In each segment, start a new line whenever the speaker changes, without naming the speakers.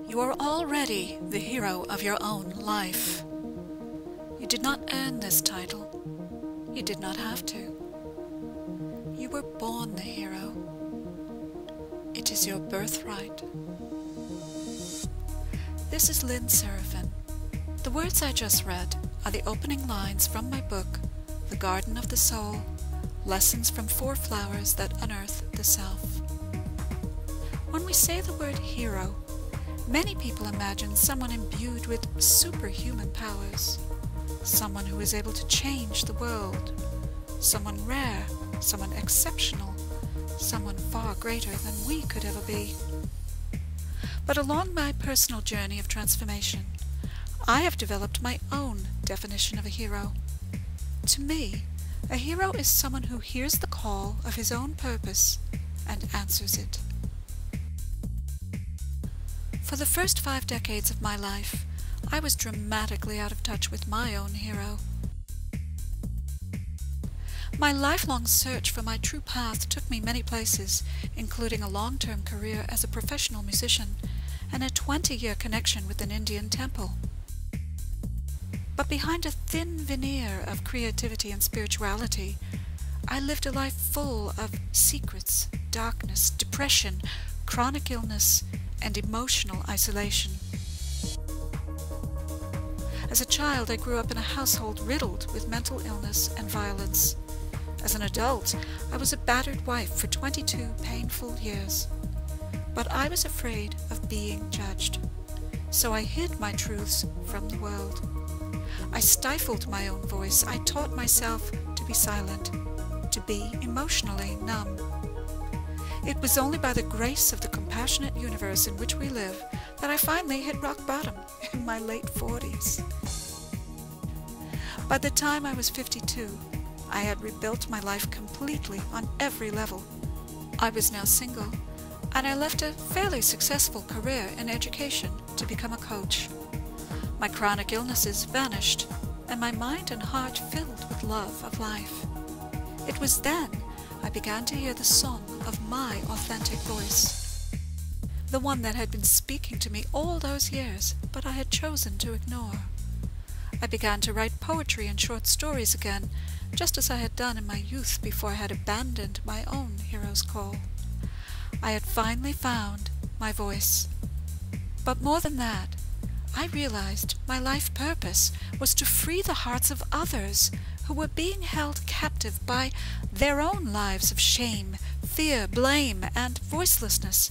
You are already the hero of your own life. You did not earn this title. You did not have to. You were born the hero. It is your birthright. This is Lynn Serafin. The words I just read are the opening lines from my book, The Garden of the Soul, Lessons from 4 Flowers that Unearth the Self. When we say the word hero, many people imagine someone imbued with superhuman powers, someone who is able to change the world, someone rare, someone exceptional, someone far greater than we could ever be. But along my personal journey of transformation, I have developed my own definition of a hero. To me, a hero is someone who hears the call of his own purpose and answers it. For the first 5 decades of my life, I was dramatically out of touch with my own hero. My lifelong search for my true path took me many places, including a long-term career as a professional musician and a 20-year connection with an Indian temple. But behind a thin veneer of creativity and spirituality, I lived a life full of secrets, darkness, depression, chronic illness, and emotional isolation. As a child, I grew up in a household riddled with mental illness and violence. As an adult, I was a battered wife for 22 painful years. But I was afraid of being judged, so I hid my truths from the world. I stifled my own voice. I taught myself to be silent, to be emotionally numb. It was only by the grace of the compassionate universe in which we live that I finally hit rock bottom in my late 40s. By the time I was 52, I had rebuilt my life completely on every level. I was now single, and I left a fairly successful career in education to become a coach. My chronic illnesses vanished, and my mind and heart filled with love of life. It was then I began to hear the song of my authentic voice, the one that had been speaking to me all those years, but I had chosen to ignore. I began to write poetry and short stories again, just as I had done in my youth before I had abandoned my own hero's call. I had finally found my voice. But more than that, I realized my life purpose was to free the hearts of others who were being held captive by their own lives of shame, fear, blame, and voicelessness,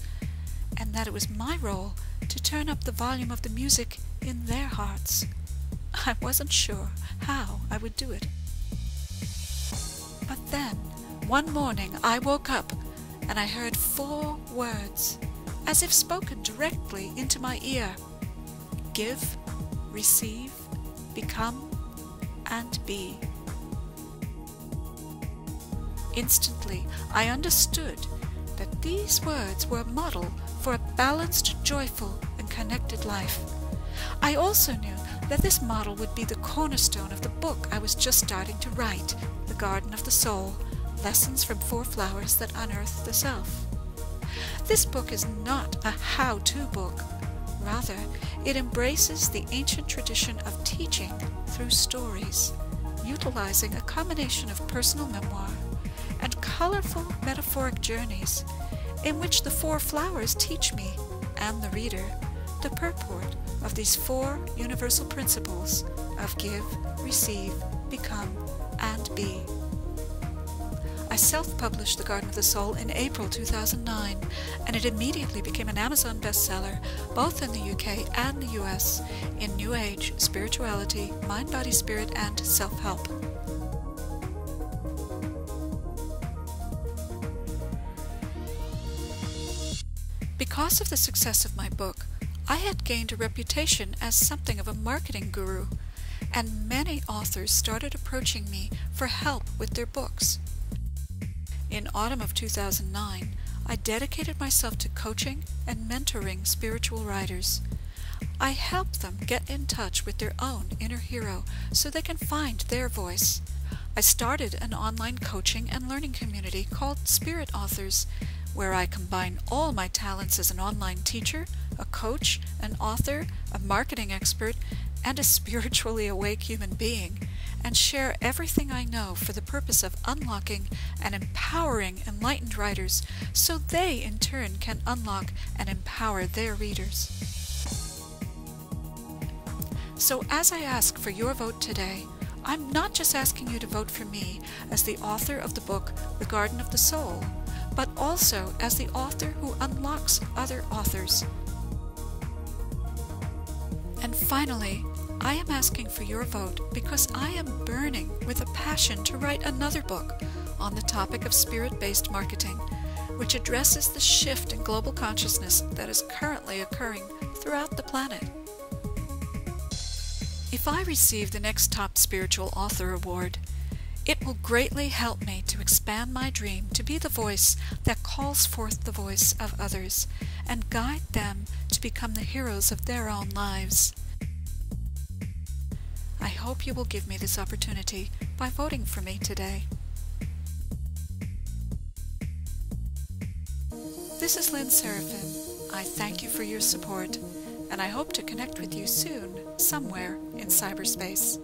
and that it was my role to turn up the volume of the music in their hearts. I wasn't sure how I would do it. But then, one morning, I woke up and I heard 4 words, as if spoken directly into my ear: give, receive, become, and be. Instantly, I understood that these words were a model for a balanced, joyful, and connected life. I also knew that this model would be the cornerstone of the book I was just starting to write, The Garden of the Soul, Lessons from 4 Flowers that Unearth the Self. This book is not a how-to book. Rather, it embraces the ancient tradition of teaching through stories, utilizing a combination of personal memoir and colorful metaphoric journeys in which the 4 flowers teach me, and the reader, the purport of these 4 universal principles of give, receive, become, and be. I self-published The Garden of the Soul in April 2009, and it immediately became an Amazon bestseller, both in the UK and the US, in New Age, spirituality, mind, body, spirit, and self-help. Because of the success of my book, I had gained a reputation as something of a marketing guru, and many authors started approaching me for help with their books. In autumn of 2009, I dedicated myself to coaching and mentoring spiritual writers. I help them get in touch with their own inner hero so they can find their voice. I started an online coaching and learning community called Spirit Authors, where I combine all my talents as an online teacher, a coach, an author, a marketing expert, and a spiritually awake human being, and share everything I know for the purpose of unlocking and empowering enlightened writers so they in turn can unlock and empower their readers. So as I ask for your vote today, I'm not just asking you to vote for me as the author of the book The Garden of the Soul, but also as the author who unlocks other authors. And finally, I am asking for your vote because I am burning with a passion to write another book on the topic of spirit-based marketing, which addresses the shift in global consciousness that is currently occurring throughout the planet. If I receive the next Top Spiritual Author Award, it will greatly help me to expand my dream to be the voice that calls forth the voice of others and guide them to become the heroes of their own lives. I hope you will give me this opportunity by voting for me today. This is Lynn Seraphin. I thank you for your support, and I hope to connect with you soon, somewhere in cyberspace.